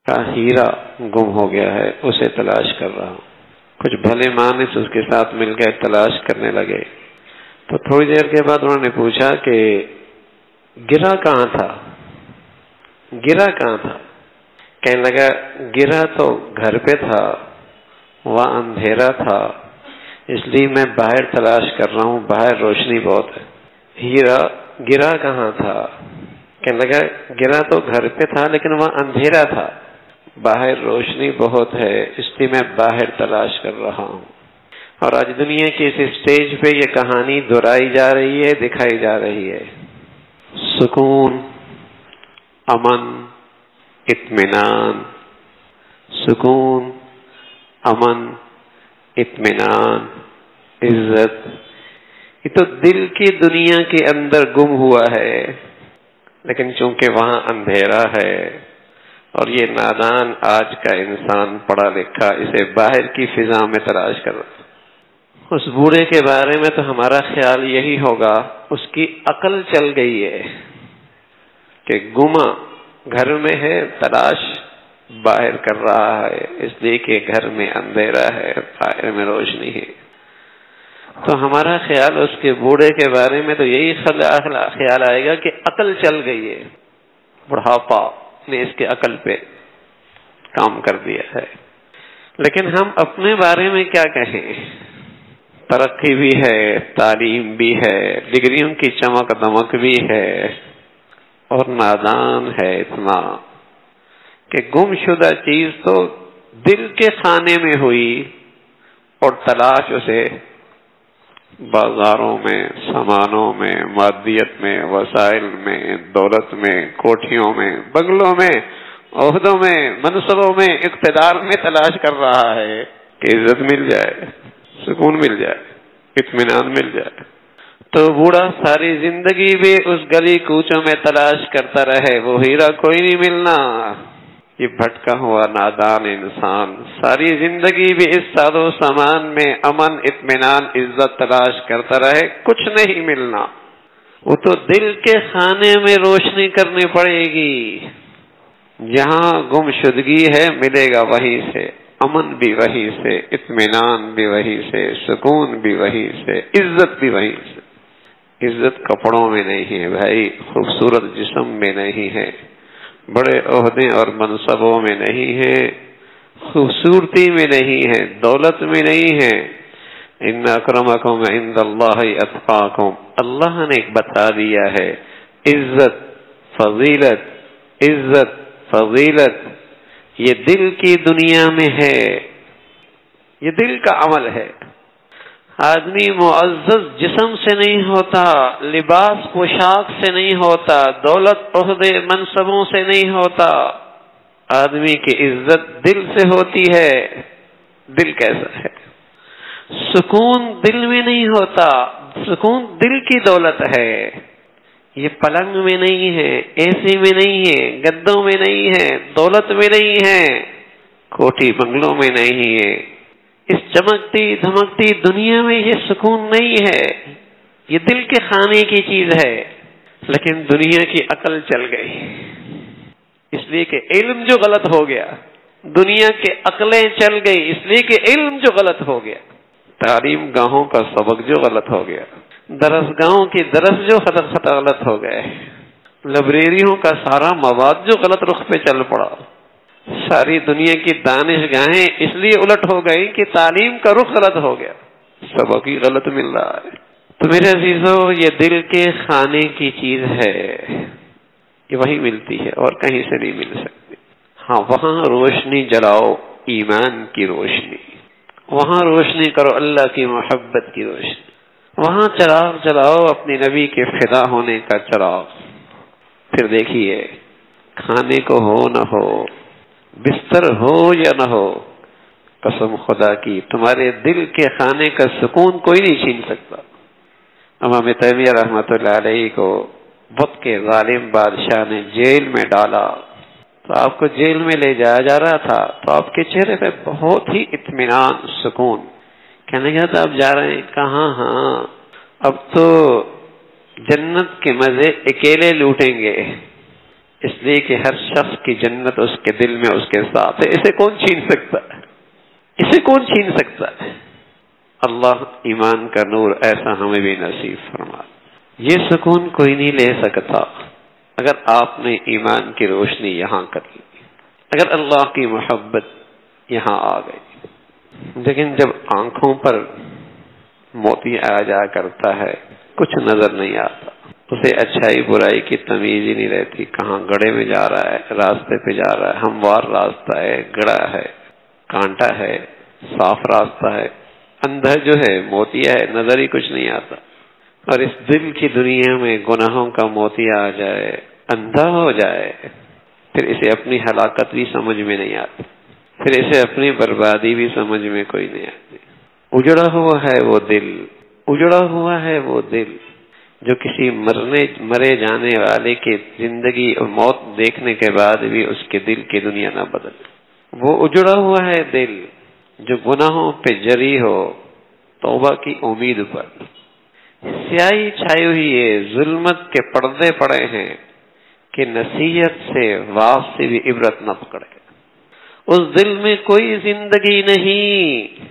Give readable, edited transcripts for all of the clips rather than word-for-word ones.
کا ہیرا گم ہو گیا ہے، اسے تلاش کر رہا ہوں۔ کچھ بھلے مانس اس کے ساتھ مل گئے، تلاش کرنے لگے۔ تو تھوڑی دیر کے بعد انہوں نے پوچھا کہ گرا کہاں تھا؟ گرا کہاں تھا؟ کہنے لگا گرا تو گھر پہ تھا، وہاں اندھیرا تھا، اس لیے میں باہر تلاش کر رہا ہوں، باہر روشنی بہت ہے۔ ہیرا گرا کہاں تھا؟ کہنے لگا گرا تو گھر پہ تھا لیکن وہاں اندھیرا تھا، باہر روشنی بہت ہے، اس لیے میں باہر تلاش کر رہا ہوں۔ اور آج دنیا کی اس اسٹیج پہ یہ کہانی دہرائی جا رہی ہے، دکھائی جا رہی ہے۔ سکون، امن، اطمینان، سکون، امن، اطمینان، عزت، یہ تو دل کی دنیا کے اندر گم ہوا ہے، لیکن چونکہ وہاں اندھیرا ہے اور یہ نادان آج کا انسان پڑھا لکھا اسے باہر کی فضا میں تلاش کر رہا ہے۔ اس بوڑھے کے بارے میں تو ہمارا خیال یہی ہوگا اس کی عقل چل گئی ہے کہ گما گھر میں ہے، تلاش باہر کر رہا ہے، اس لیے کہ گھر میں اندھیرا ہے، باہر میں روشنی ہے۔ تو ہمارا خیال اس کے بوڑھے کے بارے میں تو یہی خیال آئے گا کہ عقل چل گئی ہے، بڑھاپا نے اس کے عقل پہ کام کر دیا ہے۔ لیکن ہم اپنے بارے میں کیا کہیں؟ ترقی بھی ہے، تعلیم بھی ہے، ڈگریوں کی چمک دمک بھی ہے، اور نادان ہے اتنا کہ گم شدہ چیز تو دل کے خانے میں ہوئی اور تلاش اسے بازاروں میں، سامانوں میں، مادیت میں، وسائل میں، دولت میں، کوٹھیوں میں، بنگلوں میں، عہدوں میں، منصبوں میں، اقتدار میں تلاش کر رہا ہے کہ عزت مل جائے، سکون مل جائے، اطمینان مل جائے۔ تو بوڑھا ساری زندگی بھی اس گلی کوچوں میں تلاش کرتا رہے، وہ ہیرا کوئی نہیں ملنا۔ یہ بھٹکا ہوا نادان انسان ساری زندگی بھی اس ساز و سامان میں امن، اطمینان، عزت تلاش کرتا رہے، کچھ نہیں ملنا۔ وہ تو دل کے خانے میں روشنی کرنی پڑے گی، جہاں گم شدگی ہے ملے گا وہیں سے، امن بھی وہیں سے، اطمینان بھی وہیں سے، سکون بھی وہیں سے، عزت بھی وہیں سے۔ عزت کپڑوں میں نہیں ہے بھائی، خوبصورت جسم میں نہیں ہے، بڑے عہدے اور منصبوں میں نہیں ہے، خوبصورتی میں نہیں ہے، دولت میں نہیں ہے۔ ان اکرمکم عند اللہ اتقاکم، اللہ نے ایک بتا دیا ہے، عزت، فضیلت، عزت، فضیلت یہ دل کی دنیا میں ہے، یہ دل کا عمل ہے۔ آدمی معزز جسم سے نہیں ہوتا، لباس پوشاک سے نہیں ہوتا، دولت عہدے منصبوں سے نہیں ہوتا، آدمی کی عزت دل سے ہوتی ہے۔ دل کیسا ہے؟ سکون دل میں نہیں ہوتا، سکون دل کی دولت ہے، یہ پلنگ میں نہیں ہے، اے سی میں نہیں ہے، گدوں میں نہیں ہے، دولت میں نہیں ہے، کوٹھی بنگلوں میں نہیں ہے، اس چمکتی دھمکتی دنیا میں یہ سکون نہیں ہے، یہ دل کے خانے کی چیز ہے۔ لیکن دنیا کی عقل چل گئی، اس لیے کہ علم جو غلط ہو گیا، دنیا کے عقلیں چل گئی اس لیے کہ علم جو غلط ہو گیا، تعلیم گاہوں کا سبق جو غلط ہو گیا، درس گاہوں کی درس جو غلط ہو گئے، لائبریریوں کا سارا مواد جو غلط رخ پہ چل پڑا، ساری دنیا کی دانش گاہیں اس لیے الٹ ہو گئی کہ تعلیم کا رخ غلط ہو گیا، سبق ہی غلط مل رہا ہے۔ تو میرے عزیزو، یہ دل کے خانے کی چیز ہے، یہ وہی ملتی ہے اور کہیں سے نہیں مل سکتی۔ ہاں، وہاں روشنی جلاؤ، ایمان کی روشنی، وہاں روشنی کرو اللہ کی محبت کی روشنی، وہاں چراغ جلاؤ اپنے نبی کے فدا ہونے کا چراغ۔ پھر دیکھیے، کھانے کو ہو نہ ہو، بستر ہو یا نہ ہو، قسم خدا کی تمہارے دل کے خانے کا سکون کوئی نہیں چھین سکتا۔ امام تیمیہ رحمۃ اللہ علیہ کو وقت کے ظالم بادشاہ نے جیل میں ڈالا، تو آپ کو جیل میں لے جایا جا رہا تھا، تو آپ کے چہرے پہ بہت ہی اطمینان، سکون۔ کہنے لگا تو آپ جا رہے ہیں کہاں؟ ہاں، اب تو جنت کے مزے اکیلے لوٹیں گے، اس لیے کہ ہر شخص کی جنت اس کے دل میں اس کے ساتھ ہے. اسے کون چھین سکتا ہے؟ اسے کون چھین سکتا ہے؟ اللہ ایمان کا نور ایسا ہمیں بھی نصیب فرما. یہ سکون کوئی نہیں لے سکتا اگر آپ نے ایمان کی روشنی یہاں کر لی، اگر اللہ کی محبت یہاں آ گئی. لیکن جب آنکھوں پر موتی آ جا کرتا ہے کچھ نظر نہیں آتا، اسے اچھائی برائی کی تمیز ہی نہیں رہتی. کہاں گڑھے میں جا رہا ہے، راستے پہ جا رہا ہے، ہموار راستہ ہے، گڑھا ہے، کانٹا ہے، صاف راستہ ہے، اندھا جو ہے موتیا ہے، نظر ہی کچھ نہیں آتا. اور اس دل کی دنیا میں گناہوں کا موتیا آ جائے، اندھا ہو جائے، پھر اسے اپنی ہلاکت بھی سمجھ میں نہیں آتی، پھر اسے اپنی بربادی بھی سمجھ میں کوئی نہیں آتی. اجڑا ہوا ہے وہ دل، اجڑا ہوا ہے وہ دل جو کسی مرے جانے والے کی زندگی اور موت دیکھنے کے بعد بھی اس کے دل کی دنیا نہ بدلے. وہ اجڑا ہوا ہے دل جو گناہوں پہ جری ہو توبہ کی امید پر. سیاہی چھائی ہوئی ہے، ظلمت کے پردے پڑے ہیں کہ نصیحت سے واعظ سے بھی عبرت نہ پکڑے. اس دل میں کوئی زندگی نہیں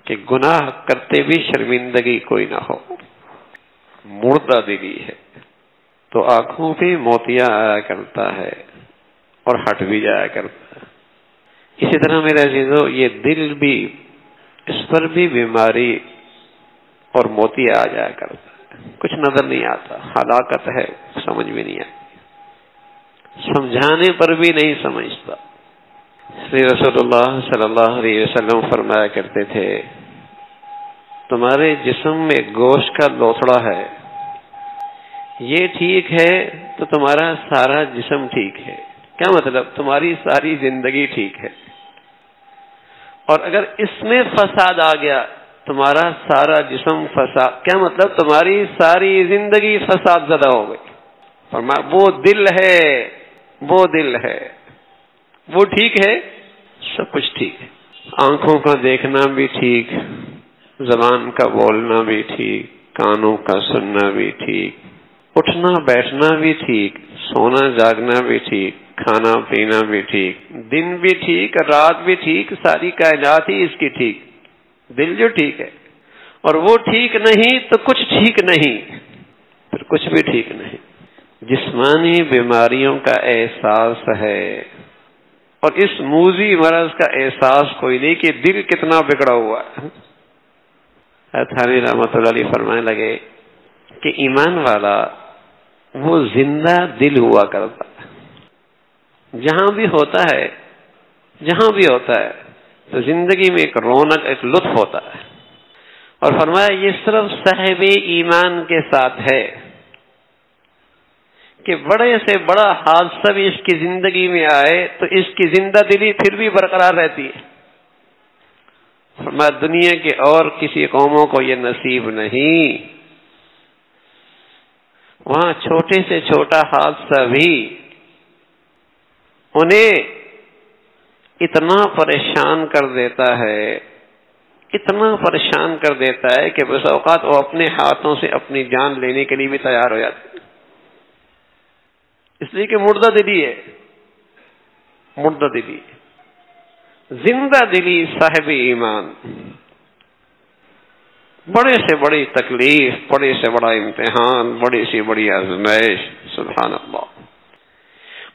کہ گناہ کرتے بھی شرمندگی کوئی نہ ہو. مردہ دلی ہے تو آنکھوں پہ موتیا آیا کرتا ہے اور ہٹ بھی جایا کرتا ہے. اسی طرح میرے عزیزو یہ دل بھی، اس پر بھی بیماری اور موتی آ جایا کرتا ہے. کچھ نظر نہیں آتا، ہلاکت ہے سمجھ میں نہیں آتی، سمجھانے پر بھی نہیں سمجھتا. رسول اللہ صلی اللہ علیہ وسلم فرمایا کرتے تھے تمہارے جسم میں گوشت کا لوتھڑا ہے، یہ ٹھیک ہے تو تمہارا سارا جسم ٹھیک ہے. کیا مطلب؟ تمہاری ساری زندگی ٹھیک ہے. اور اگر اس میں فساد آ گیا تمہارا سارا جسم فساد. کیا مطلب؟ تمہاری ساری زندگی فساد زدہ ہو گئی. فرمایا وہ دل ہے، وہ دل ہے، وہ ٹھیک ہے، سب کچھ ٹھیک ہے. آنکھوں کا دیکھنا بھی ٹھیک، زبان کا بولنا بھی ٹھیک، کانوں کا سننا بھی ٹھیک، اٹھنا بیٹھنا بھی ٹھیک، سونا جاگنا بھی ٹھیک، کھانا پینا بھی ٹھیک، دن بھی ٹھیک، رات بھی ٹھیک، ساری کائنات ہی اس کی ٹھیک. دل جو ٹھیک ہے اور وہ ٹھیک نہیں تو کچھ ٹھیک نہیں، پھر کچھ بھی ٹھیک نہیں. جسمانی بیماریوں کا احساس ہے اور اس موذی مرض کا احساس کوئی نہیں کہ دل کتنا بگڑا ہوا ہے. تھانوی رحمۃ اللہ علیہ فرمانے لگے کہ ایمان والا وہ زندہ دل ہوا کرتا ہے. جہاں بھی ہوتا ہے، جہاں بھی ہوتا ہے تو زندگی میں ایک رونق، ایک لطف ہوتا ہے. اور فرمایا یہ صرف صاحب ایمان کے ساتھ ہے کہ بڑے سے بڑا حادثہ بھی اس کی زندگی میں آئے تو اس کی زندہ دلی پھر بھی برقرار رہتی ہے. فرمایا دنیا کے اور کسی قوموں کو یہ نصیب نہیں. وہاں چھوٹے سے چھوٹا حادثہ بھی انہیں اتنا پریشان کر دیتا ہے، اتنا پریشان کر دیتا ہے کہ بس اوقات وہ اپنے ہاتھوں سے اپنی جان لینے کے لیے بھی تیار ہو جاتے. اس لیے کہ مردہ دلی ہے، مردہ دلی. زندہ دلی صاحب ایمان بڑے سے بڑی تکلیف، بڑے سے بڑا امتحان، بڑی سے بڑی آزمائش، سبحان اللہ،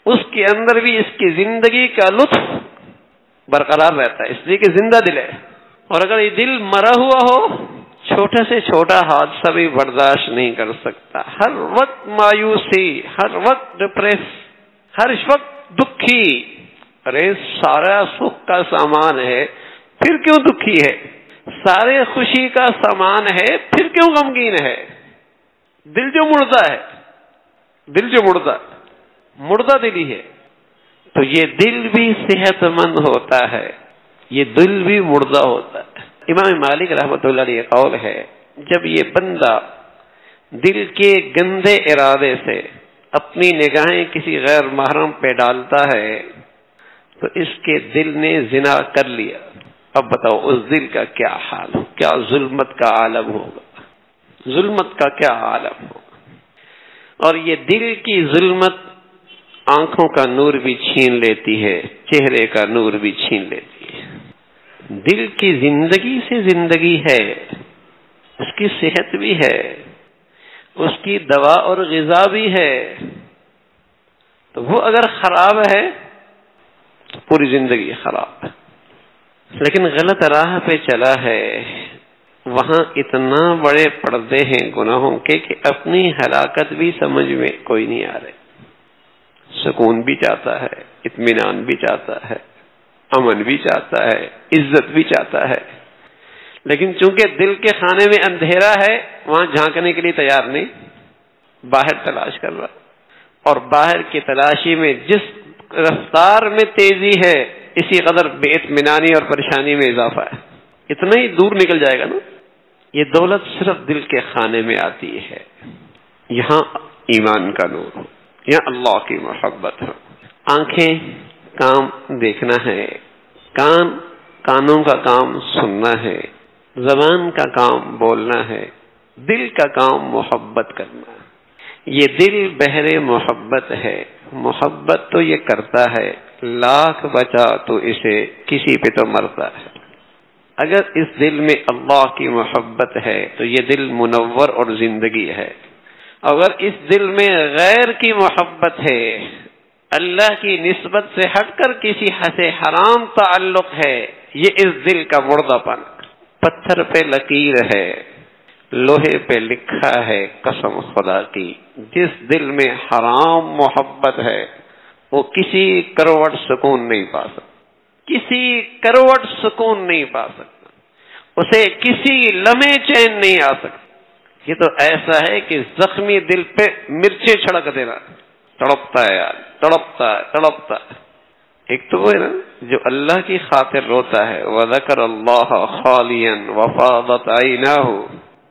اس کے اندر بھی اس کی زندگی کا لطف برقرار رہتا ہے، اس لیے کہ زندہ دل ہے. اور اگر یہ دل مرا ہوا ہو چھوٹے سے چھوٹا حادثہ بھی برداشت نہیں کر سکتا. ہر وقت مایوسی، ہر وقت ڈپریس، ہر وقت دکھی. ارے سارا سکھ کا سامان ہے پھر کیوں دکھی ہے؟ سارے خوشی کا سامان ہے پھر کیوں غمگین ہے؟ دل جو مردہ ہے، دل جو مردہ دلی ہے تو یہ دل بھی صحت مند ہوتا ہے، یہ دل بھی مردہ ہوتا ہے. امام مالک رحمۃ اللہ علیہ قول ہے جب یہ بندہ دل کے گندے ارادے سے اپنی نگاہیں کسی غیر محرم پہ ڈالتا ہے تو اس کے دل نے زنا کر لیا. اب بتاؤ اس دل کا کیا حال ہو، کیا ظلمت کا عالم ہوگا، ظلمت کا کیا عالم ہوگا. اور یہ دل کی ظلمت آنکھوں کا نور بھی چھین لیتی ہے، چہرے کا نور بھی چھین لیتی ہے۔ دل کی زندگی سے زندگی ہے، اس کی صحت بھی ہے، اس کی دوا اور غذا بھی ہے، تو وہ اگر خراب ہے تو پوری زندگی خراب ہے۔ لیکن غلط راہ پہ چلا ہے، وہاں اتنا بڑے پردے ہیں گناہوں کے کہ اپنی ہلاکت بھی سمجھ میں کوئی نہیں آ رہے۔ سکون بھی چاہتا ہے، اطمینان بھی چاہتا ہے، امن بھی چاہتا ہے، عزت بھی چاہتا ہے، لیکن چونکہ دل کے خانے میں اندھیرا ہے وہاں جھانکنے کے لیے تیار نہیں، باہر تلاش کر رہا، اور باہر کی تلاشی میں جس رفتار میں تیزی ہے اسی قدر بے اطمینانی اور پریشانی میں اضافہ ہے۔ اتنا ہی دور نکل جائے گا نا۔ یہ دولت صرف دل کے خانے میں آتی ہے، یہاں ایمان کا نور ہو، یہاں اللہ کی محبت ہو۔ آنکھیں کام دیکھنا ہے، کانوں کا کام سننا ہے، زبان کا کام بولنا ہے، دل کا کام محبت کرنا ہے۔ یہ دل بحر محبت ہے، محبت تو یہ کرتا ہے، لاکھ بچا تو اسے کسی پہ تو مرتا ہے۔ اگر اس دل میں اللہ کی محبت ہے تو یہ دل منور اور زندگی ہے، اگر اس دل میں غیر کی محبت ہے، اللہ کی نسبت سے ہٹ کر کسی سے حرام تعلق ہے، یہ اس دل کا مردہ پن۔ پتھر پہ لکیر ہے، لوہے پہ لکھا ہے قسم خدا کی، جس دل میں حرام محبت ہے وہ کسی کروٹ سکون نہیں پا سکتا، کسی کروٹ سکون نہیں پا سکتا، اسے کسی لمحے چین نہیں آ سکتا۔ یہ تو ایسا ہے کہ زخمی دل پہ مرچیں چھڑک دینا، تڑپتا ہے یار، تڑپتا ہے تڑپتا ہے۔ ایک تو وہ ہے نا جو اللہ کی خاطر روتا ہے، وَذَكَرَ اللَّهَ خَالِيًا وَفَاضَتْ عَيْنَاهُ،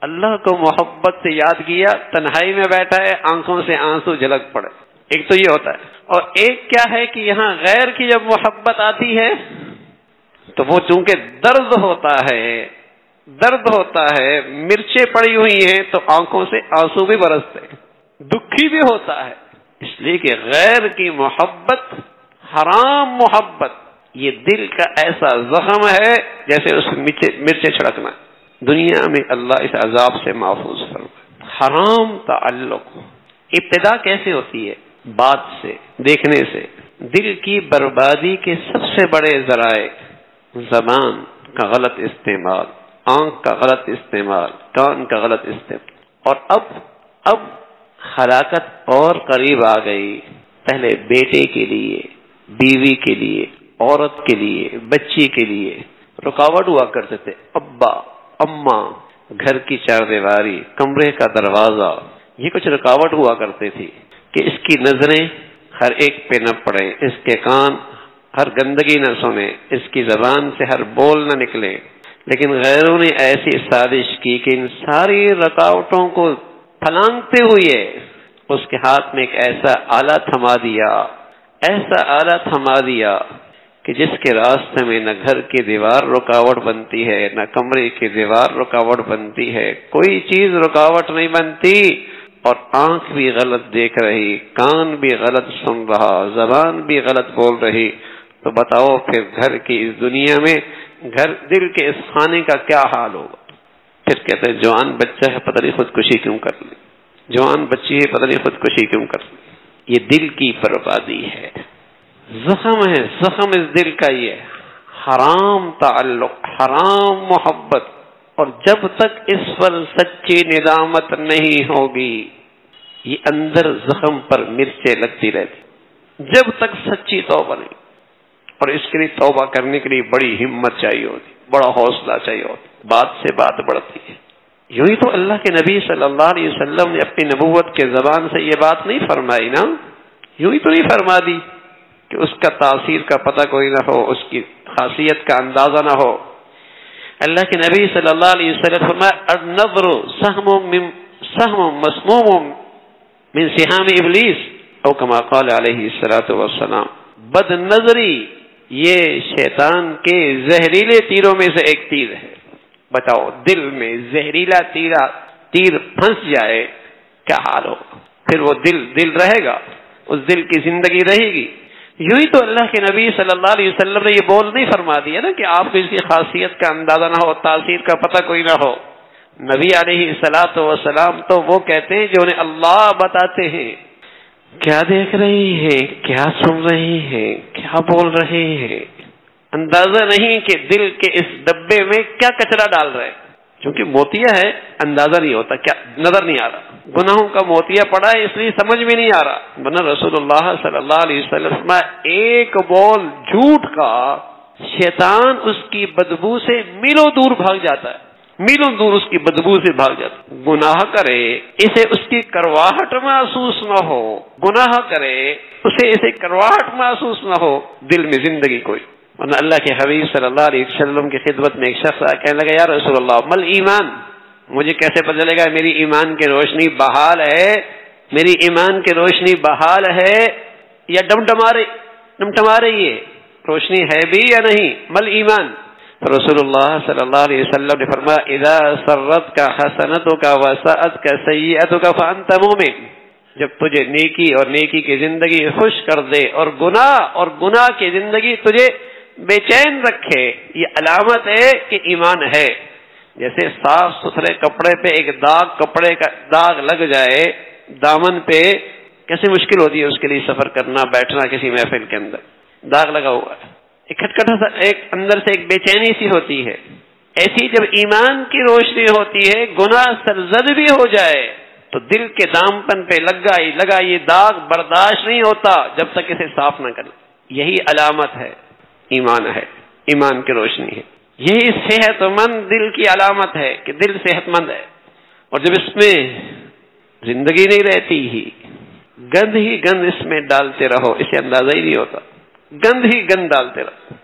اللہ کو محبت سے یاد کیا، تنہائی میں بیٹھا ہے، آنکھوں سے آنسو جھلک پڑے۔ ایک تو یہ ہوتا ہے، اور ایک کیا ہے کہ یہاں غیر کی جب محبت آتی ہے تو وہ چونکہ درد ہوتا ہے، مرچیں پڑی ہوئی ہیں تو آنکھوں سے آنسو بھی برستے ہیں، دکھی بھی ہوتا ہے، اس لیے کہ غیر کی محبت، حرام محبت، یہ دل کا ایسا زخم ہے جیسے اس مرچیں چھڑکنا۔ دنیا میں اللہ اس عذاب سے محفوظ فرمائے۔ حرام تعلق ابتدا کیسے ہوتی ہے؟ بات سے، دیکھنے سے۔ دل کی بربادی کے سب سے بڑے ذرائع زبان کا غلط استعمال، آنکھ کا غلط استعمال، کان کا غلط استعمال، اور اب ہلاکت اور قریب آ گئی۔ پہلے بیٹے کے لیے، بیوی کے لیے، عورت کے لیے، بچی کے لیے رکاوٹ ہوا کرتے تھے، ابا، اماں، گھر کی چاردیواری، کمرے کا دروازہ، یہ کچھ رکاوٹ ہوا کرتی تھی کہ اس کی نظریں ہر ایک پہ نہ پڑیں، اس کے کان ہر گندگی نہ سنیں، اس کی زبان سے ہر بول نہ نکلے۔ لیکن غیروں نے ایسی سازش کی کہ ان ساری رکاوٹوں کو پھلانگتے ہوئے اس کے ہاتھ میں ایک ایسا آلہ تھما دیا کہ جس کے راستے میں نہ گھر کی دیوار رکاوٹ بنتی ہے، نہ کمرے کی دیوار رکاوٹ بنتی ہے، کوئی چیز رکاوٹ نہیں بنتی، اور آنکھ بھی غلط دیکھ رہی، کان بھی غلط سن رہا، زبان بھی غلط بول رہی، تو بتاؤ پھر گھر کی اس دنیا میں، دل کے اس خانے کا کیا حال ہوگا؟ پھر کہتے ہیں جوان بچہ ہے پتہ نہیں خودکشی کیوں کر لی، جوان بچی ہے پتہ نہیں خودکشی کیوں کر لی۔ یہ دل کی بربادی ہے، زخم ہے، زخم اس دل کا یہ حرام تعلق، حرام محبت، اور جب تک اس پر سچی ندامت نہیں ہوگی یہ اندر زخم پر مرچیں لگتی رہتی، جب تک سچی توبہ نہیں۔ اور اس کے لیے توبہ کرنے کے لیے بڑی ہمت چاہیے ہوتی، بڑا حوصلہ چاہیے ہوتا، بات سے بات بڑھتی ہے۔ یوں ہی تو اللہ کے نبی صلی اللہ علیہ وسلم نے اپنی نبوت کے زبان سے یہ بات نہیں فرمائی نا، یوں ہی تو نہیں فرما دی کہ اس کا تاثیر کا پتہ کوئی نہ ہو، اس کی خاصیت کا اندازہ نہ ہو۔ اللہ کے نبی صلی اللہ علیہ وسلم فرمایا النظر سهم مسموم من سهام ابلیس، او کما قال علیہ الصلوۃ والسلام، بد نظری یہ شیطان کے زہریلے تیروں میں سے ایک تیر ہے۔ بتاؤ دل میں زہریلا تیر پھنس جائے کیا حال ہوگا؟ پھر وہ دل رہے گا؟ اس دل کی زندگی رہے گی. یوں ہی تو اللہ کے نبی صلی اللہ علیہ وسلم نے یہ بول نہیں فرما دیا نا کہ آپ کو اس کی خاصیت کا اندازہ نہ ہو، تاثیر کا پتہ کوئی نہ ہو. نبی علیہ الصلوۃ والسلام تو وہ کہتے ہیں جو انہیں اللہ بتاتے ہیں. کیا دیکھ رہے ہیں، کیا سن رہے ہیں، کیا بول رہے ہیں، اندازہ نہیں کہ دل کے اس ڈبے میں کیا کچرا ڈال رہے ہیں. کیونکہ موتیا ہے، اندازہ نہیں ہوتا، کیا نظر نہیں آ رہا. گناہوں کا موتیا پڑا ہے اس لیے سمجھ میں نہیں آ رہا. ورنہ رسول اللہ صلی اللہ علیہ وسلم ایک بول جھوٹ کا شیطان اس کی بدبو سے میلوں دور بھاگ جاتا ہے، میلوں دور اس کی بدبو سے بھاگ جاتا ہے. گناہ کرے اسے اس کی کرواہٹ محسوس نہ ہو، گناہ کرے اسے کرواہٹ محسوس نہ ہو، دل میں زندگی کوئی. ورنہ اللہ کے حبیب صلی اللہ علیہ وسلم کی خدمت میں ایک شخص کہنے لگا یا رسول اللہ مل ایمان، مجھے کیسے پتہ چلے گا میری ایمان کی روشنی بحال ہے، میری ایمان کی روشنی بحال ہے یا ڈمٹما رہی ہے، روشنی ہے بھی یا نہیں. مل ایمان. رسول اللہ صلی اللہ علیہ وسلم نے فرمایا اذا سرتک حسنتک وساءتک سیئتک فانت مؤمن. جب تجھے نیکی اور نیکی کی زندگی خوش کر دے اور گناہ کی زندگی تجھے بے چین رکھے، یہ علامت ہے کہ ایمان ہے. جیسے صاف ستھرے کپڑے پہ ایک کپڑے کا داغ لگ جائے دامن پہ، کیسے مشکل ہوتی ہے اس کے لیے سفر کرنا، بیٹھنا کسی محفل کے اندر، داغ لگا ہوا ہے، ایک کھٹکھٹا ایک اندر سے ایک بے چینی سی ہوتی ہے. ایسی جب ایمان کی روشنی ہوتی ہے، گناہ سرزد بھی ہو جائے تو دل کے دامپن پہ لگا یہ داغ برداشت نہیں ہوتا جب تک اسے صاف نہ کرے. یہی علامت ہے، ایمان ہے، ایمان کی روشنی ہے. یہی صحت مند دل کی علامت ہے کہ دل صحت مند ہے. اور جب اس میں زندگی نہیں رہتی ہی گند اس میں ڈالتے رہو، اسے اندازہ ہی نہیں ہوتا. گند ہی گند ڈالتے رہو.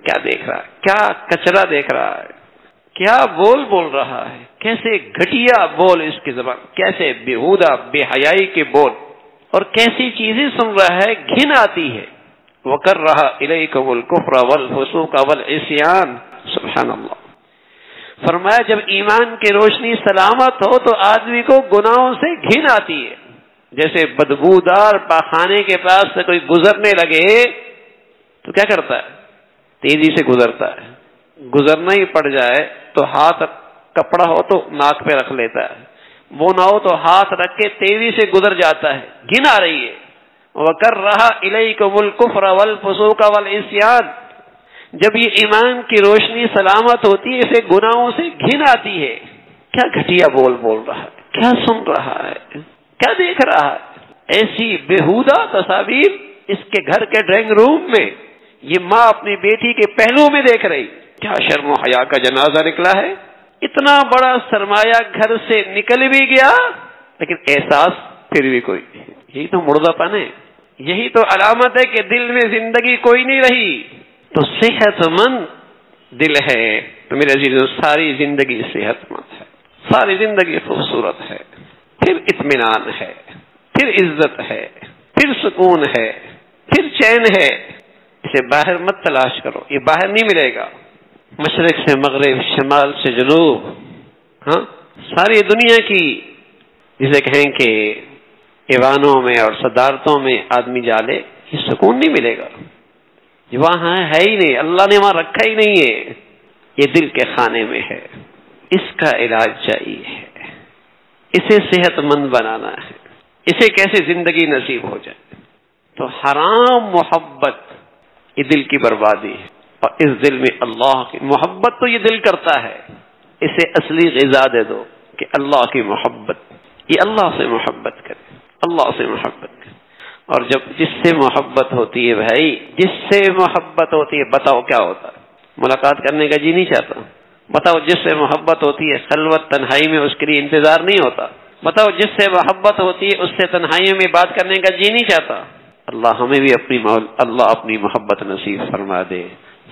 کیا دیکھ رہا ہے، کیا کچرا دیکھ رہا ہے، کیا بول رہا ہے، کیسے گھٹیا بول اس کی زبان، کیسے بےہودہ بے حیائی کے بول، اور کیسی چیزیں سن رہا ہے، گھن آتی ہے. وَكَرَّهَ إِلَيْكُمُ الْكُفْرَ وَالْفُسُوقَ وَالْعِصْيَانَ. سبحان اللہ. فرمایا جب ایمان کی روشنی سلامت ہو تو آدمی کو گناہوں سے گھن آتی ہے. جیسے بدبودار پاخانے کے پاس سے کوئی گزرنے لگے تو کیا کرتا ہے، تیزی سے گزرتا ہے. گزرنا ہی پڑ جائے تو ہاتھ کپڑا ہو تو ناک پہ رکھ لیتا ہے، وہ نہ ہو تو ہاتھ رکھ کے تیزی سے گزر جاتا ہے. گھن آ رہی ہے. وَكَرَّهَ إِلَيْكُمُ الْكُفْرَ وَالْفُسُوقَ وَالْعِصْيَانَ. جب یہ ایمان کی روشنی سلامت ہوتی ہے اسے گناہوں سے گھن آتی ہے. کیا گھٹیا بول رہا ہے، کیا سن رہا ہے، کیا دیکھ رہا ہے. ایسی بےہودہ تصاویر اس کے گھر کے ڈرائنگ روم میں یہ ماں اپنی بیٹی کے پہلو میں دیکھ رہی. کیا شرم و حیا کا جنازہ نکلا ہے. اتنا بڑا سرمایہ گھر سے نکل بھی گیا لیکن احساس پھر بھی کوئی. یہی تو مردہ پن ہے، یہی تو علامت ہے کہ دل میں زندگی کوئی نہیں رہی. تو صحت مند دل ہے تو میرے عزیزو ساری زندگی صحت مند ہے، ساری زندگی خوبصورت ہے، پھر اطمینان ہے، پھر عزت ہے، پھر سکون ہے، پھر چین ہے. اسے باہر مت تلاش کرو، یہ باہر نہیں ملے گا. مشرق سے مغرب، شمال سے جنوب، ہاں ساری دنیا کی جسے کہیں کہ ایوانوں میں اور صدارتوں میں آدمی جالے، یہ سکون نہیں ملے گا. یہ وہاں ہے ہی نہیں، اللہ نے وہاں رکھا ہی نہیں ہے. یہ دل کے خانے میں ہے. اس کا علاج چاہیے، اسے صحت مند بنانا ہے. اسے کیسے زندگی نصیب ہو جائے. تو حرام محبت یہ دل کی بربادی ہے. اور اس دل میں اللہ کی محبت تو یہ دل کرتا ہے. اسے اصلی غذا دے دو کہ اللہ کی محبت، یہ اللہ سے محبت کرے، اللہ سے محبت کرے. اور جب جس سے محبت ہوتی ہے بھائی، جس سے محبت ہوتی ہے، بتاؤ کیا ہوتا ہے. ملاقات کرنے کا جی نہیں چاہتا. بتاؤ جس سے محبت ہوتی ہے خلوت تنہائی میں اس کے لیے انتظار نہیں ہوتا. بتاؤ جس سے محبت ہوتی ہے اس سے تنہائیوں میں بات کرنے کا جی نہیں چاہتا. اللہ ہمیں بھی اللہ اپنی محبت نصیب فرما دے.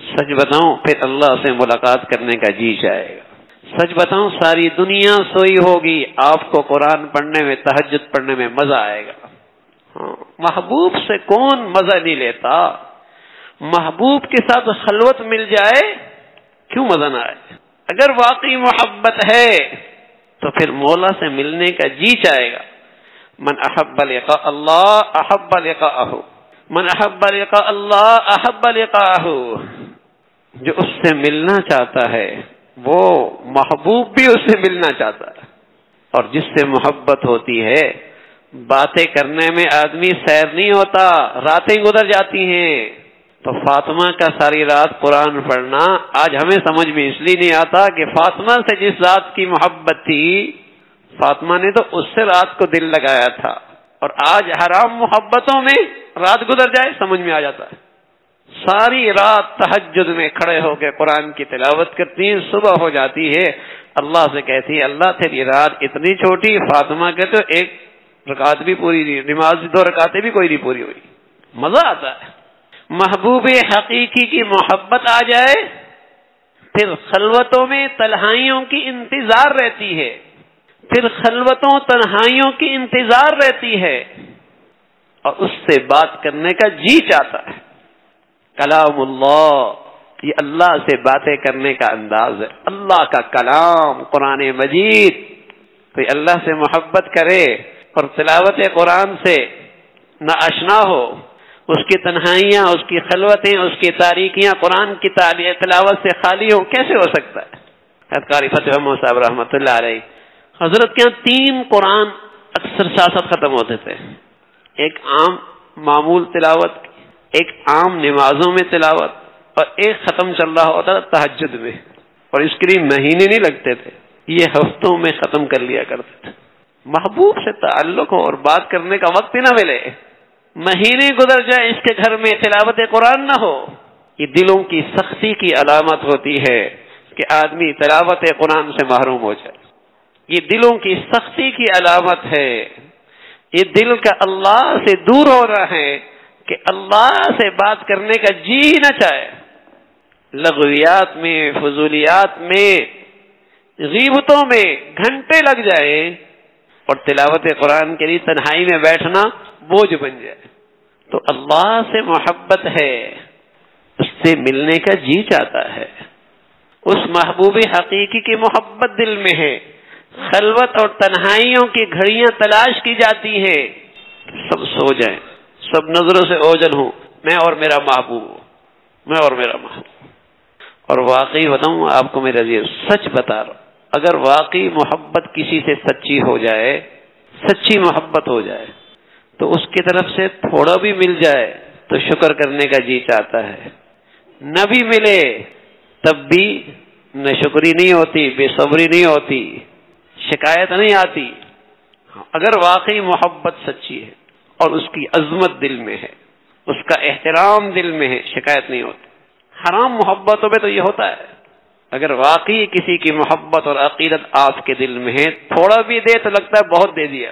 سچ بتاؤں پھر اللہ سے ملاقات کرنے کا جی چاہے گا. سچ بتاؤں ساری دنیا سوئی ہوگی، آپ کو قرآن پڑھنے میں، تہجد پڑھنے میں مزہ آئے گا. محبوب سے کون مزہ نہیں لیتا. محبوب کے ساتھ خلوت مل جائے کیوں مزہ نہ آئے. اگر واقعی محبت ہے تو پھر مولا سے ملنے کا جی چاہے گا. من احب لقاء اللہ احب لقاءہ، من احب لقاء اللہ احب لقاءہ، جو اس سے ملنا چاہتا ہے وہ محبوب بھی اس سے ملنا چاہتا ہے، اور جس سے محبت ہوتی ہے باتیں کرنے میں آدمی سیر نہیں ہوتا، راتیں گزر جاتی ہیں۔ تو فاطمہ کا ساری رات قرآن پڑھنا آج ہمیں سمجھ میں اس لیے نہیں آتا کہ فاطمہ سے جس ذات کی محبت تھی، فاطمہ نے تو اس سے رات کو دل لگایا تھا، اور آج حرام محبتوں میں رات گزر جائے سمجھ میں آ جاتا ہے۔ ساری رات تہجد میں کھڑے ہو کے قرآن کی تلاوت کرتی ہیں، صبح ہو جاتی ہے اللہ سے کہتی ہے اللہ تیری رات اتنی چھوٹی، فاطمہ کہتے ہو ایک رکعت بھی پوری نہیں، نماز 2 رکعتیں بھی کوئی نہیں پوری ہوئی۔ مزہ آتا ہے۔ محبوب حقیقی کی محبت آ جائے پھر خلوتوں میں تنہائیوں کی انتظار رہتی ہے، پھر خلوتوں تنہائیوں کی انتظار رہتی ہے، اور اس سے بات کرنے کا جی چاہتا ہے۔ کلام اللہ، یہ اللہ سے باتیں کرنے کا انداز ہے، اللہ کا کلام قرآن مجید۔ کوئی اللہ سے محبت کرے اور تلاوت قرآن سے نہ آشنا ہو، اس کی تنہائیاں، اس کی خلوتیں، اس کی تاریکیاں قرآن کی تلاوت سے خالی ہوں، کیسے ہو سکتا ہے؟ قاری فتح محمد صاحب رحمۃ اللہ علیہ، حضرت کے یہاں 3 قرآن اکثر ساتھ ختم ہوتے تھے، ایک عام معمول تلاوت، ایک عام نمازوں میں تلاوت، اور ایک ختم چل رہا ہوتا تھا تہجد میں، اور اس کے لیے مہینے نہیں لگتے تھے، یہ ہفتوں میں ختم کر لیا کرتے تھے۔ محبوب سے تعلق ہو اور بات کرنے کا وقت ہی نہ ملے، مہینے گزر جائے اس کے گھر میں تلاوت قرآن نہ ہو، یہ دلوں کی سختی کی علامت ہوتی ہے کہ آدمی تلاوت قرآن سے محروم ہو جائے۔ یہ دلوں کی سختی کی علامت ہے، یہ دل کا اللہ سے دور ہو رہا ہے کہ اللہ سے بات کرنے کا جی نہ چاہے، لغویات میں، فضولیات میں، غیبتوں میں گھنٹے لگ جائے، اور تلاوت قرآن کے لیے تنہائی میں بیٹھنا بوجھ بن جائے۔ تو اللہ سے محبت ہے، اس سے ملنے کا جی چاہتا ہے، اس محبوب حقیقی کی محبت دل میں ہے، خلوت اور تنہائیوں کی گھڑیاں تلاش کی جاتی ہیں، سب سو جائیں، سب نظروں سے اوجھل ہوں، میں اور میرا محبوب، میں اور میرا محبوب۔ اور واقعی بتاؤں آپ کو میرے عزیز، سچ بتا رہا ہوں، اگر واقعی محبت کسی سے سچی ہو جائے، سچی محبت ہو جائے، تو اس کی طرف سے تھوڑا بھی مل جائے تو شکر کرنے کا جی چاہتا ہے، نہ بھی ملے تب بھی نہ شکری نہیں ہوتی، بے صبری نہیں ہوتی، شکایت نہیں آتی۔ اگر واقعی محبت سچی ہے اور اس کی عظمت دل میں ہے، اس کا احترام دل میں ہے، شکایت نہیں ہوتی۔ حرام محبتوں میں تو یہ ہوتا ہے، اگر واقعی کسی کی محبت اور عقیدت آپ کے دل میں ہے، تھوڑا بھی دے تو لگتا ہے بہت دے دیا،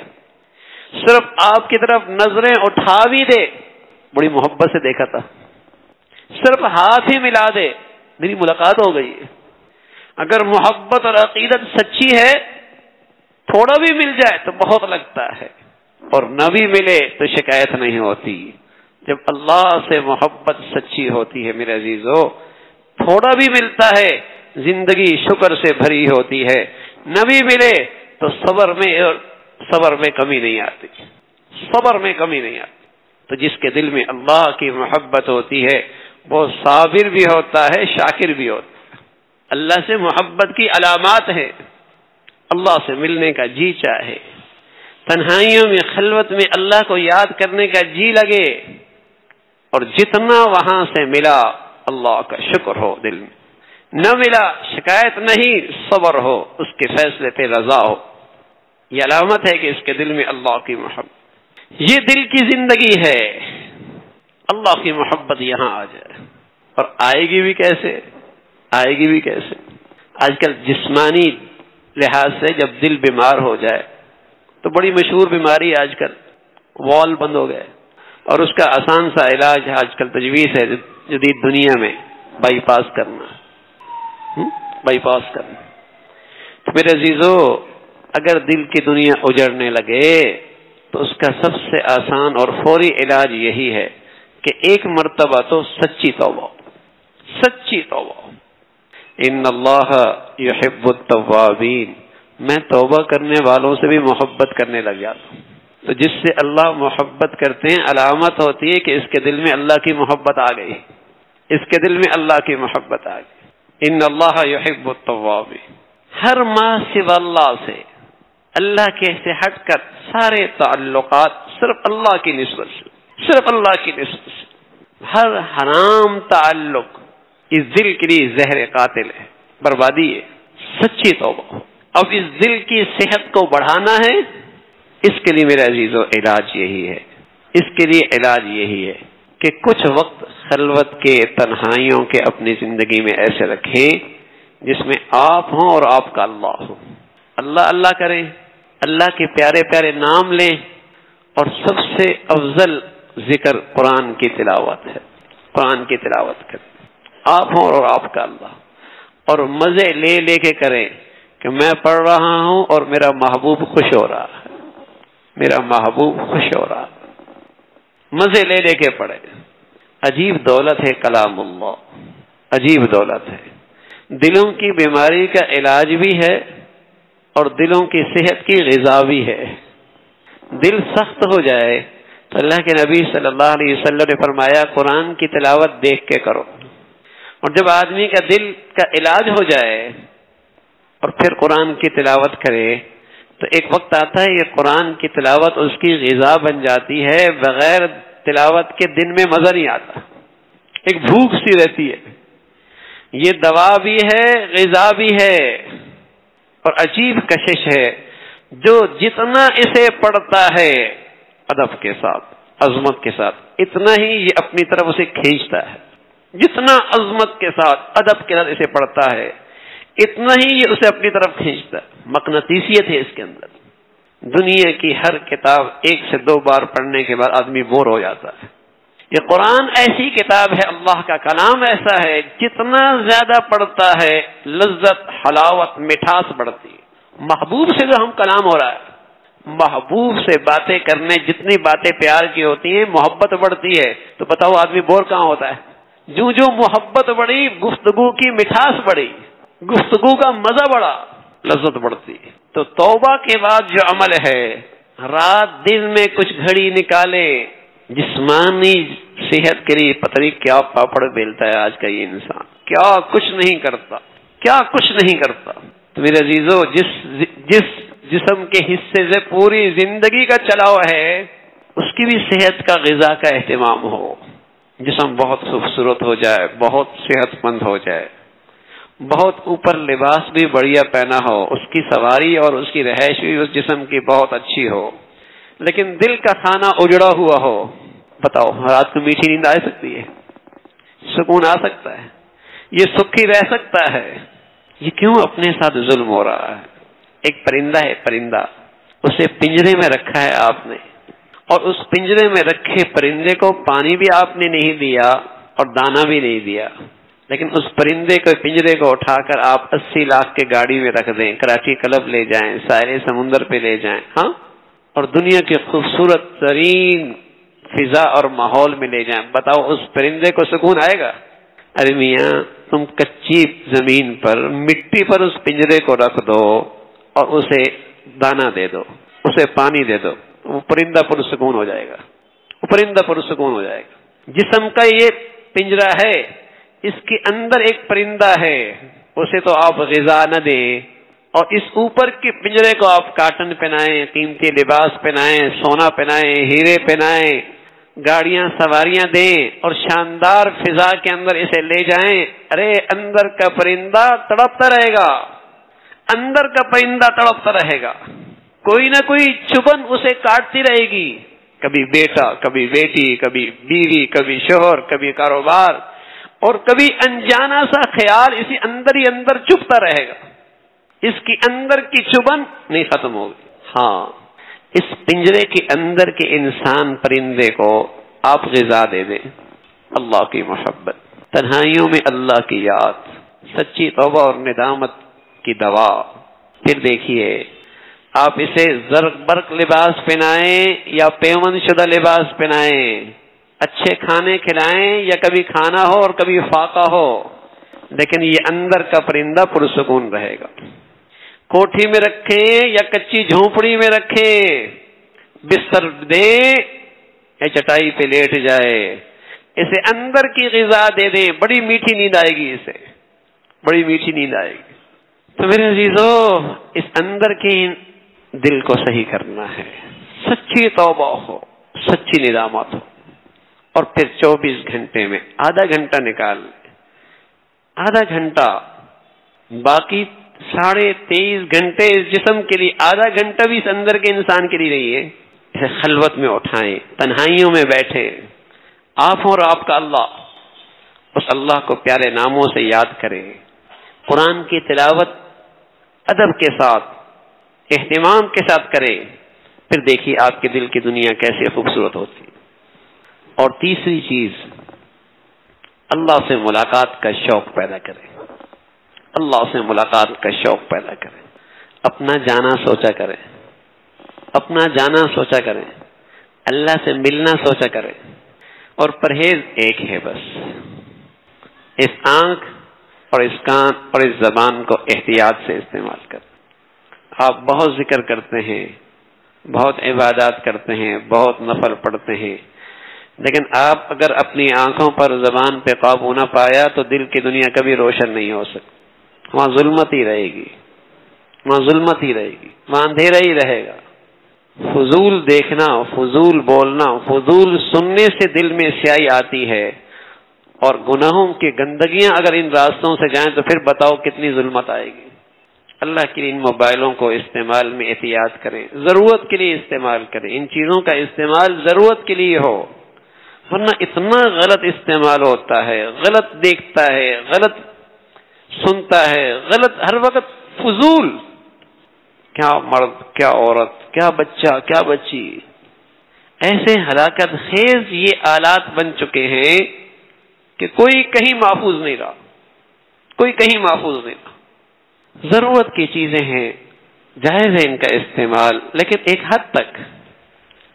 صرف آپ کی طرف نظریں اٹھا بھی دے، بڑی محبت سے دیکھا تھا، صرف ہاتھ ہی ملا دے، میری ملاقات ہو گئی۔ اگر محبت اور عقیدت سچی ہے، تھوڑا بھی مل جائے تو بہت لگتا ہے، اور نہ بھی ملے تو شکایت نہیں ہوتی۔ جب اللہ سے محبت سچی ہوتی ہے میرے عزیزو، تھوڑا بھی ملتا ہے زندگی شکر سے بھری ہوتی ہے، نہ بھی ملے تو صبر میں کمی نہیں آتی، صبر میں کمی نہیں آتی۔ تو جس کے دل میں اللہ کی محبت ہوتی ہے وہ صابر بھی ہوتا ہے، شاکر بھی ہوتا ہے۔ اللہ سے محبت کی علامات ہے، اللہ سے ملنے کا جی چاہے، تنہائیوں میں، خلوت میں اللہ کو یاد کرنے کا جی لگے، اور جتنا وہاں سے ملا اللہ کا شکر ہو دل میں، نہ ملا شکایت نہیں، صبر ہو، اس کے فیصلے پہ رضا ہو۔ یہ علامت ہے کہ اس کے دل میں اللہ کی محبت، یہ دل کی زندگی ہے۔ اللہ کی محبت یہاں آ جائے، اور آئے گی بھی کیسے؟ آئے گی بھی کیسے؟ آج کل جسمانی لحاظ سے جب دل بیمار ہو جائے تو بڑی مشہور بیماری آج کل وال بند ہو گئے، اور اس کا آسان سا علاج آج کل تجویز ہے جدید دنیا میں، بائی پاس کرنا، بائی پاس کرنا۔ تو میرے عزیزو، اگر دل کی دنیا اجڑنے لگے تو اس کا سب سے آسان اور فوری علاج یہی ہے کہ ایک مرتبہ تو سچی توبہ، سچی توبہ۔ ان اللہ یحب التوابین، میں توبہ کرنے والوں سے بھی محبت کرنے لگ جاتا ہوں۔ تو جس سے اللہ محبت کرتے ہیں علامت ہوتی ہے کہ اس کے دل میں اللہ کی محبت آ گئی، اس کے دل میں اللہ کی محبت آ گئی۔ ان اللہ یحب التوابین، ہر ما سوى اللہ سے، اللہ کے سے ہٹ کر سارے تعلقات صرف اللہ کی نسبت سے، صرف اللہ کی نسبت سے، ہر حرام تعلق اس دل کے لیے زہر قاتل ہے، بربادی ہے۔ سچی توبہ۔ اب اس دل کی صحت کو بڑھانا ہے، اس کے لیے میرے عزیزو علاج یہی ہے، اس کے لیے علاج یہی ہے کہ کچھ وقت خلوت کے، تنہائیوں کے اپنی زندگی میں ایسے رکھیں جس میں آپ ہوں اور آپ کا اللہ ہو۔ اللہ اللہ کریں، اللہ کے پیارے پیارے نام لیں، اور سب سے افضل ذکر قرآن کی تلاوت ہے، قرآن کی تلاوت کریں، آپ ہوں اور آپ کا اللہ، اور مزے لے لے کے کریں کہ میں پڑھ رہا ہوں اور میرا محبوب خوش ہو رہا ہے، میرا محبوب خوش ہو رہا ہے، مزے لے لے کے پڑھیں۔ عجیب دولت ہے کلام اللہ، عجیب دولت ہے، دلوں کی بیماری کا علاج بھی ہے اور دلوں کی صحت کی غذا بھی ہے۔ دل سخت ہو جائے تو اللہ کے نبی صلی اللہ علیہ وسلم نے فرمایا قرآن کی تلاوت دیکھ کے کرو، اور جب آدمی کا دل کا علاج ہو جائے اور پھر قرآن کی تلاوت کرے تو ایک وقت آتا ہے یہ قرآن کی تلاوت اس کی غذا بن جاتی ہے، بغیر تلاوت کے دن میں مزہ نہیں آتا، ایک بھوک سی رہتی ہے۔ یہ دوا بھی ہے، غذا بھی ہے، اور عجیب کشش ہے، جو جتنا اسے پڑھتا ہے ادب کے ساتھ، عظمت کے ساتھ، اتنا ہی یہ اپنی طرف اسے کھینچتا ہے، جتنا عظمت کے ساتھ، ادب کے ساتھ اسے پڑھتا ہے اتنا ہی یہ اسے اپنی طرف کھینچتا ہے۔ مقناطیسیت ہے اس کے اندر۔ دنیا کی ہر کتاب 1 سے 2 بار پڑھنے کے بعد آدمی بور ہو جاتا ہے۔ یہ قرآن ایسی کتاب ہے، اللہ کا کلام ایسا ہے، جتنا زیادہ پڑھتا ہے لذت، حلاوت، مٹھاس بڑھتی ہے۔ محبوب سے جو ہم کلام ہو رہا ہے، محبوب سے باتیں کرنے جتنی باتیں پیار کی ہوتی ہیں، محبت بڑھتی ہے، تو بتاؤ آدمی بور کہاں ہوتا ہے؟ جو جو محبت بڑھی، گفتگو کی مٹھاس بڑھی، گفتگو کا مزہ بڑھا، لذت بڑھتی۔ تو توبہ کے بعد جو عمل ہے، رات دن میں کچھ گھڑی نکالے، جسمانی صحت کے لیے پتہ نہیں کیا پاپڑ بیلتا ہے آج کا یہ انسان، کیا کچھ نہیں کرتا، کیا کچھ نہیں کرتا۔ تو میرے عزیزو، جس جسم کے حصے سے پوری زندگی کا چلاؤ ہے، اس کی بھی صحت کا، غذا کا اہتمام ہو، جسم بہت خوبصورت ہو جائے، بہت صحت مند ہو جائے، بہت اوپر لباس بھی بڑھیا پہنا ہو، اس کی سواری اور اس کی رہائش بھی اس جسم کی بہت اچھی ہو، لیکن دل کا کھانا اجڑا ہوا ہو، بتاؤ رات کو میٹھی نیند آ سکتی ہے؟ سکون آ سکتا ہے؟ یہ سکھی رہ سکتا ہے؟ یہ کیوں اپنے ساتھ ظلم ہو رہا ہے؟ ایک پرندہ ہے، پرندہ، اسے پنجرے میں رکھا ہے آپ نے، اور اس پنجرے میں رکھے پرندے کو پانی بھی آپ نے نہیں دیا اور دانا بھی نہیں دیا، لیکن اس پرندے کو، پنجرے کو اٹھا کر آپ 80 لاکھ کے گاڑی میں رکھ دیں، کراچی کلب لے جائیں، ساحل سمندر پہ لے جائیں، ہاں، اور دنیا کے خوبصورت ترین فضا اور ماحول میں لے جائیں، بتاؤ اس پرندے کو سکون آئے گا؟ ارے میاں، تم کچی زمین پر، مٹی پر اس پنجرے کو رکھ دو اور اسے دانا دے دو، اسے پانی دے دو، وہ پرندہ پرسکون ہو جائے گا، وہ پرندہ پرسکون ہو جائے گا۔ جسم کا یہ پنجرا ہے، اس کے اندر ایک پرندہ ہے، اسے تو آپ غذا نہ دیں، اور اس اوپر کے پنجرے کو آپ کاٹن پہنائیں، قیمتی لباس پہنائیں، سونا پہنائیں، ہیرے پہنائیں، گاڑیاں سواریاں دیں اور شاندار فضا کے اندر اسے لے جائیں، ارے اندر کا پرندہ تڑپتا رہے گا، اندر کا پرندہ تڑپتا رہے گا، کوئی نہ کوئی چبھن اسے کاٹتی رہے گی، کبھی بیٹا، کبھی بیٹی، کبھی بیوی، کبھی شوہر، کبھی کاروبار، اور کبھی انجانا سا خیال اسی اندر ہی اندر چبھتا رہے گا، اس کی اندر کی چبھن نہیں ختم ہوگی۔ ہاں، اس پنجرے کے اندر کے انسان پرندے کو آپ غذا دے دیں، اللہ کی محبت، تنہائیوں میں اللہ کی یاد، سچی توبہ اور ندامت کی دوا۔ پھر دیکھیے، آپ اسے زرق برق لباس پہنائیں یا پیوند شدہ لباس پہنائیں، اچھے کھانے کھلائیں یا کبھی کھانا ہو اور کبھی فاقہ ہو، لیکن یہ اندر کا پرندہ پرسکون رہے گا۔ کوٹھی میں رکھیں یا کچی جھونپڑی میں رکھیں، بستر دے یا چٹائی پہ لیٹ جائے، اسے اندر کی غذا دے دیں، بڑی میٹھی نیند آئے گی، اسے بڑی میٹھی نیند آئے گی۔ تو میرے عزیزو، اس اندر کی دل کو صحیح کرنا ہے، سچی توبہ ہو، سچی ندامت ہو، اور پھر 24 گھنٹے میں آدھا گھنٹہ نکال لیں، آدھا گھنٹہ، باقی 23.5 گھنٹے اس جسم کے لیے، آدھا گھنٹہ بھی اس اندر کے انسان کے لیے نہیں ہے۔ اسے خلوت میں اٹھائیں، تنہائیوں میں بیٹھے، آپ اور آپ کا اللہ، اس اللہ کو پیارے ناموں سے یاد کریں، قرآن کی تلاوت ادب کے ساتھ، اہتمام کے ساتھ کریں، پھر دیکھیے آپ کے دل کی دنیا کیسے خوبصورت ہوتی۔ اور تیسری چیز، اللہ سے ملاقات کا شوق پیدا کریں، اللہ سے ملاقات کا شوق پیدا کریں، اپنا جانا سوچا کریں، اپنا جانا سوچا کریں، اللہ سے ملنا سوچا کریں۔ اور پرہیز ایک ہے بس، اس آنکھ اور اس کان اور اس زبان کو احتیاط سے استعمال کریں۔ آپ بہت ذکر کرتے ہیں، بہت عبادات کرتے ہیں، بہت نفل پڑھتے ہیں، لیکن آپ اگر اپنی آنکھوں پر زبان پہ قابو نہ پایا تو دل کی دنیا کبھی روشن نہیں ہو سکتی، وہاں ظلمت ہی رہے گی، وہاں ظلمت ہی رہے گی، وہاں اندھیرا ہی رہے گا۔ فضول دیکھنا، فضول بولنا، فضول سننے سے دل میں سیاہی آتی ہے، اور گناہوں کی گندگیاں اگر ان راستوں سے جائیں تو پھر بتاؤ کتنی ظلمت آئے گی۔ اللہ کے لیے ان موبائلوں کو استعمال میں احتیاط کریں، ضرورت کے لیے استعمال کریں، ان چیزوں کا استعمال ضرورت کے لیے ہو، ورنہ اتنا غلط استعمال ہوتا ہے، غلط دیکھتا ہے، غلط سنتا ہے، غلط ہر وقت فضول، کیا مرد، کیا عورت، کیا بچہ، کیا بچی، ایسے ہلاکت خیز یہ آلات بن چکے ہیں کہ کوئی کہیں محفوظ نہیں رہا، کوئی کہیں محفوظ نہیں رہا۔ ضرورت کی چیزیں ہیں، جائز ہے ان کا استعمال، لیکن ایک حد تک،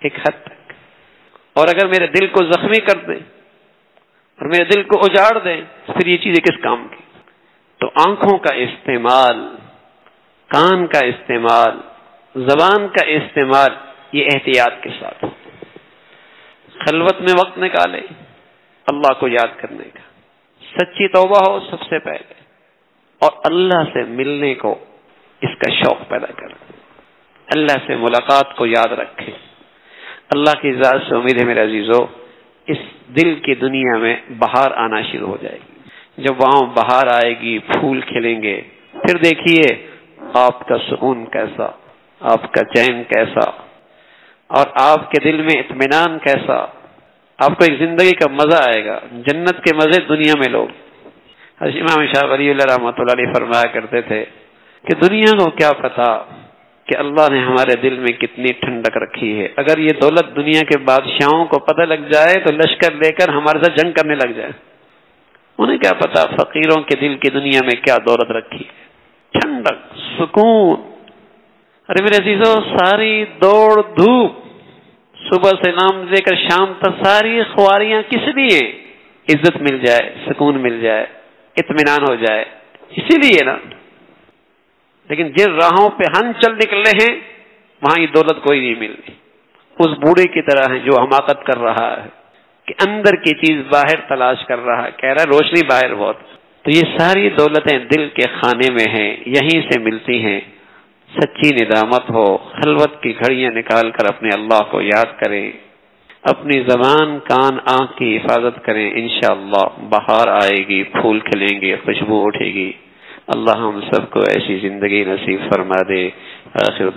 ایک حد تک۔ اور اگر میرے دل کو زخمی کر دیں اور میرے دل کو اجاڑ دیں تو پھر یہ چیزیں کس کام کی؟ تو آنکھوں کا استعمال، کان کا استعمال، زبان کا استعمال، یہ احتیاط کے ساتھ۔ خلوت میں وقت نکالے اللہ کو یاد کرنے کا، سچی توبہ ہو سب سے پہلے، اور اللہ سے ملنے کو اس کا شوق پیدا کریں، اللہ سے ملاقات کو یاد رکھیں۔ اللہ کی ذات سے امید ہے میرے عزیزو، اس دل کی دنیا میں بہار آنا شروع ہو جائے گی۔ جب وہاں بہار آئے گی، پھول کھلیں گے، پھر دیکھیے آپ کا سکون کیسا، آپ کا چین کیسا، اور آپ کے دل میں اطمینان کیسا، آپ کو ایک زندگی کا مزہ آئے گا، جنت کے مزے دنیا میں لوگ۔ حضرت امام شاہ ولی اللہ رحمۃ اللہ علیہ فرمایا کرتے تھے کہ دنیا کو کیا پتا کہ اللہ نے ہمارے دل میں کتنی ٹھنڈک رکھی ہے، اگر یہ دولت دنیا کے بادشاہوں کو پتہ لگ جائے تو لشکر لے کر ہمارے ساتھ جنگ کرنے لگ جائے۔ انہیں کیا پتا فقیروں کے دل کی دنیا میں کیا دولت رکھی ہے، ٹھنڈک، سکون۔ ارے میرے عزیزو، ساری دوڑ دھوپ صبح سے نام لے کر شام تک، ساری خواریاں کس لیے؟ عزت مل جائے، سکون مل جائے، اطمینان ہو جائے، اسی لیے نا۔ لیکن جن راہوں پہ ہم چل نکلے ہیں وہاں یہ دولت کوئی نہیں ملتی۔ اس بوڑھے کی طرح ہے جو حماقت کر رہا ہے کہ اندر کی چیز باہر تلاش کر رہا ہے، کہہ رہا ہے روشنی باہر بہت۔ تو یہ ساری دولتیں دل کے خانے میں ہیں، یہیں سے ملتی ہیں۔ سچی ندامت ہو، خلوت کی گھڑیاں نکال کر اپنے اللہ کو یاد کریں، اپنی زبان، کان، آنکھ کی حفاظت کریں، انشاءاللہ بہار آئے گی، پھول کھلیں گے، خوشبو اٹھے گی۔ اللہ ہم سب کو ایسی زندگی نصیب فرما دے۔ آخر